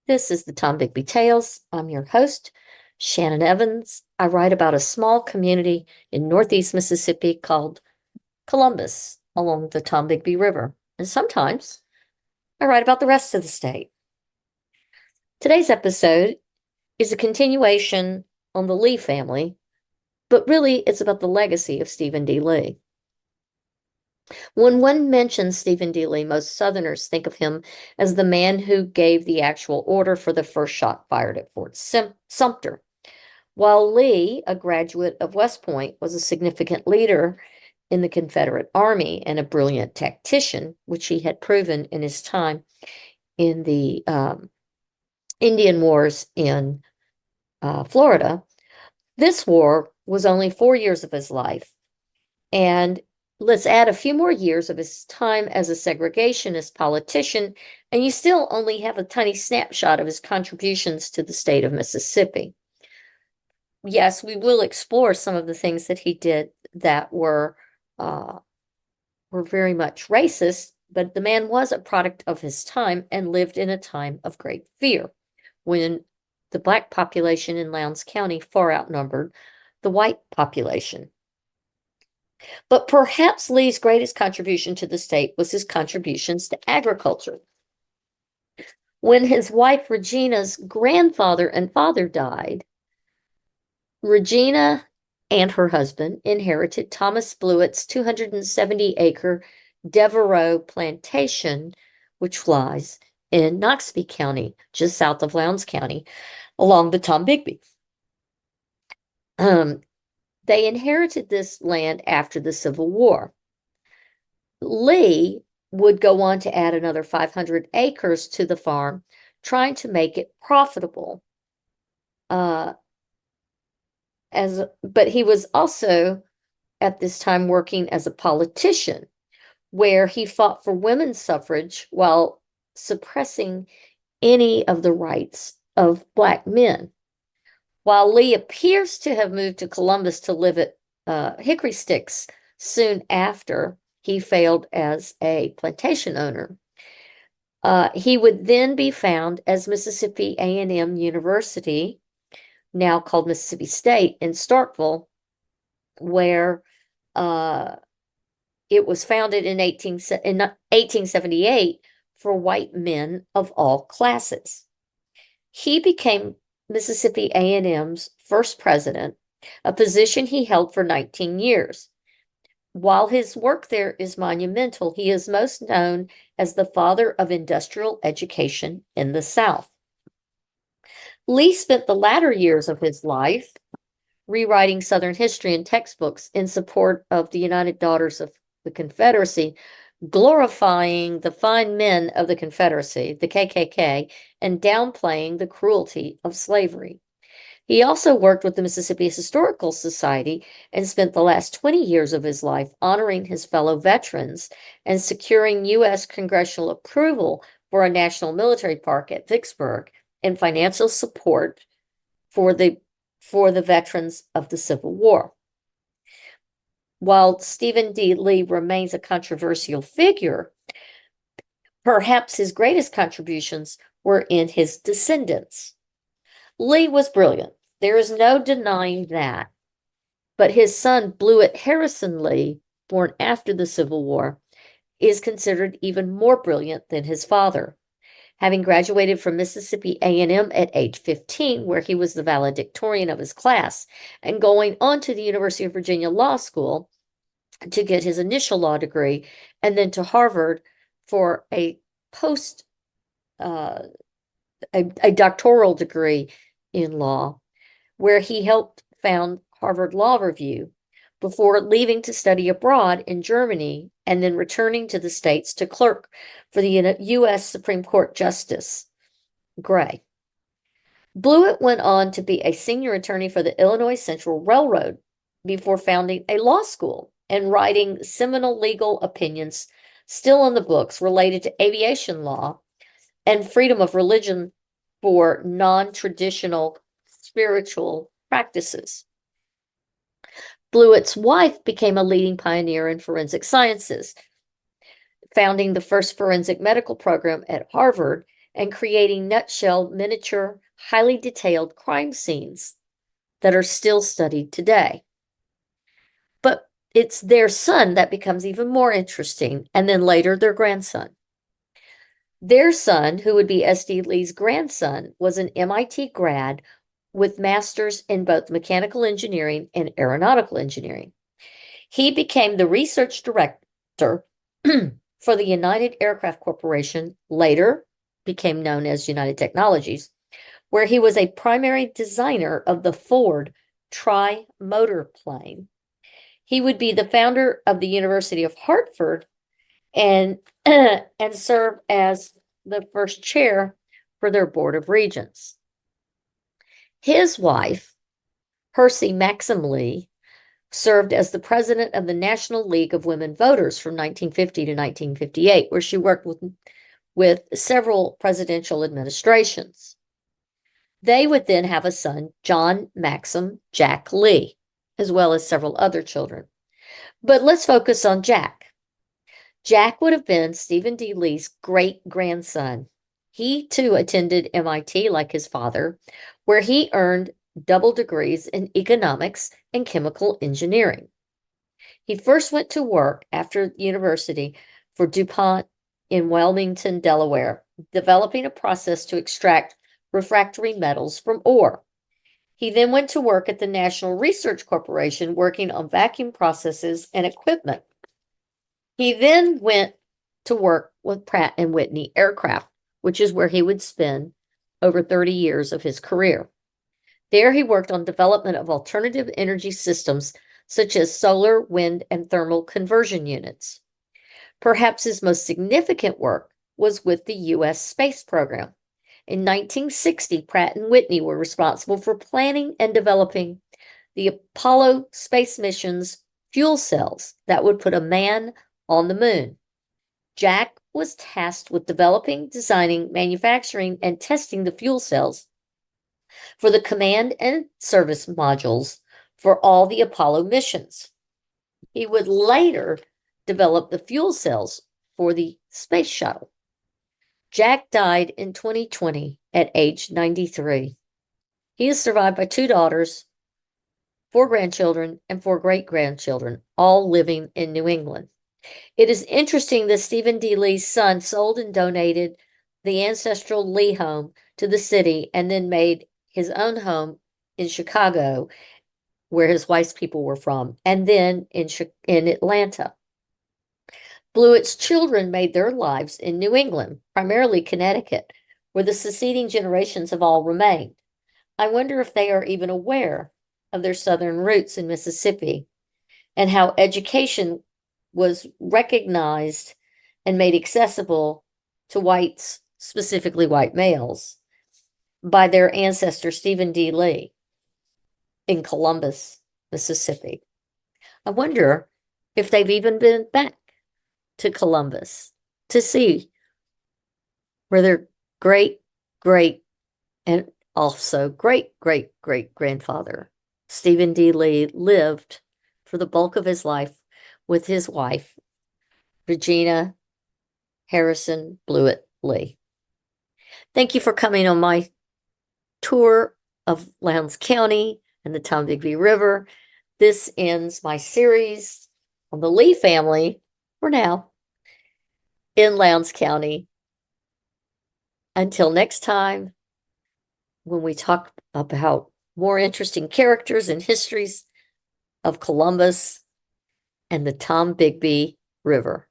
This is the Tom Bigby Tales. I'm your host, Shannon Evans. I write about a small community in Northeast Mississippi called Columbus along the Tom Bigby River. And sometimes I write about the rest of the state. Today's episode is a continuation on the Lee family, but really it's about the legacy of Stephen D. Lee. When one mentions Stephen D. Lee, most Southerners think of him as the man who gave the actual order for the first shot fired at Fort Sumter. While Lee, a graduate of West Point, was a significant leader in the Confederate Army and a brilliant tactician, which he had proven in his time in the Indian Wars in Florida, this war was only 4 years of his life. And let's add a few more years of his time as a segregationist politician, and you still only have a tiny snapshot of his contributions to the state of Mississippi. Yes, we will explore some of the things that he did that were very much racist, but the man was a product of his time and lived in a time of great fear when the Black population in Lowndes County far outnumbered the white population. But perhaps Lee's greatest contribution to the state was his contributions to agriculture. When his wife Regina's grandfather and father died, Regina and her husband inherited Thomas Blewett's 270-acre Devereaux plantation, which lies in Noxubee County, just south of Lowndes County, along the Tom Bigby. They inherited this land after the Civil War. Lee would go on to add another 500 acres to the farm, trying to make it profitable. But he was also at this time working as a politician, where he fought for women's suffrage while suppressing any of the rights of Black men. While Lee appears to have moved to Columbus to live at Hickory Sticks soon after he failed as a plantation owner, he would then be found as Mississippi A&M University, now called Mississippi State, in Starkville, where it was founded in 1878 for white men of all classes. He became Mississippi A&M's first president, a position he held for 19 years. While his work there is monumental, he is most known as the father of industrial education in the South. Lee spent the latter years of his life rewriting Southern history and textbooks in support of the United Daughters of the Confederacy, glorifying the fine men of the Confederacy, the KKK, and downplaying the cruelty of slavery. He also worked with the Mississippi Historical Society and spent the last 20 years of his life honoring his fellow veterans and securing U.S. congressional approval for a national military park at Vicksburg and financial support for the veterans of the Civil War. While Stephen D. Lee remains a controversial figure, perhaps his greatest contributions were in his descendants. Lee was brilliant. There is no denying that. But his son, Blewett Harrison Lee, born after the Civil War, is considered even more brilliant than his father. Having graduated from Mississippi A&M at age 15, where he was the valedictorian of his class, and going on to the University of Virginia Law School to get his initial law degree, and then to Harvard for a doctoral degree in law, where he helped found Harvard Law Review before leaving to study abroad in Germany and then returning to the States to clerk for the U.S. Supreme Court Justice Gray. Blewett went on to be a senior attorney for the Illinois Central Railroad before founding a law school and writing seminal legal opinions still on the books related to aviation law and freedom of religion for non-traditional spiritual practices. Blewett's wife became a leading pioneer in forensic sciences, founding the first forensic medical program at Harvard and creating nutshell, miniature, highly detailed crime scenes that are still studied today. But it's their son that becomes even more interesting, and then later their grandson. Their son, who would be S.D. Lee's grandson, was an MIT grad with masters in both mechanical engineering and aeronautical engineering. He became the research director for the United Aircraft Corporation, later became known as United Technologies, where he was a primary designer of the Ford tri-motor plane. He would be the founder of the University of Hartford and and serve as the first chair for their board of regents. His wife, Percy Maxim Lee, served as the president of the National League of Women Voters from 1950 to 1958, where she worked with several presidential administrations. They would then have a son, John Maxim Jack Lee, as well as several other children. But let's focus on Jack. Jack would have been Stephen D. Lee's great-grandson. He, too, attended MIT like his father, where he earned double degrees in economics and chemical engineering. He first went to work after university for DuPont in Wilmington, Delaware, developing a process to extract refractory metals from ore. He then went to work at the National Research Corporation, working on vacuum processes and equipment. He then went to work with Pratt & Whitney Aircraft, which is where he would spend over 30 years of his career. There he worked on development of alternative energy systems such as solar, wind, and thermal conversion units. Perhaps his most significant work was with the U.S. space program. In 1960, Pratt & Whitney were responsible for planning and developing the Apollo space mission's fuel cells that would put a man on the moon. Jack was tasked with developing, designing, manufacturing, and testing the fuel cells for the command and service modules for all the Apollo missions. He would later develop the fuel cells for the space shuttle. Jack died in 2020 at age 93. He is survived by 2 daughters, 4 grandchildren, and 4 great-grandchildren, all living in New England. It is interesting that Stephen D. Lee's son sold and donated the ancestral Lee home to the city and then made his own home in Chicago, where his wife's people were from, and then in Atlanta. Blewett's children made their lives in New England, primarily Connecticut, where the succeeding generations have all remained. I wonder if they are even aware of their southern roots in Mississippi and how education was recognized and made accessible to whites, specifically white males, by their ancestor Stephen D. Lee in Columbus, Mississippi. I wonder if they've even been back to Columbus to see where their great, great, and also great, great, great grandfather, Stephen D. Lee, lived for the bulk of his life with his wife, Regina Harrison Blewett Lee. Thank you for coming on my tour of Lowndes County and the Tombigbee River. This ends my series on the Lee family for now in Lowndes County. Until next time, when we talk about more interesting characters and histories of Columbus and the Tombigbee River.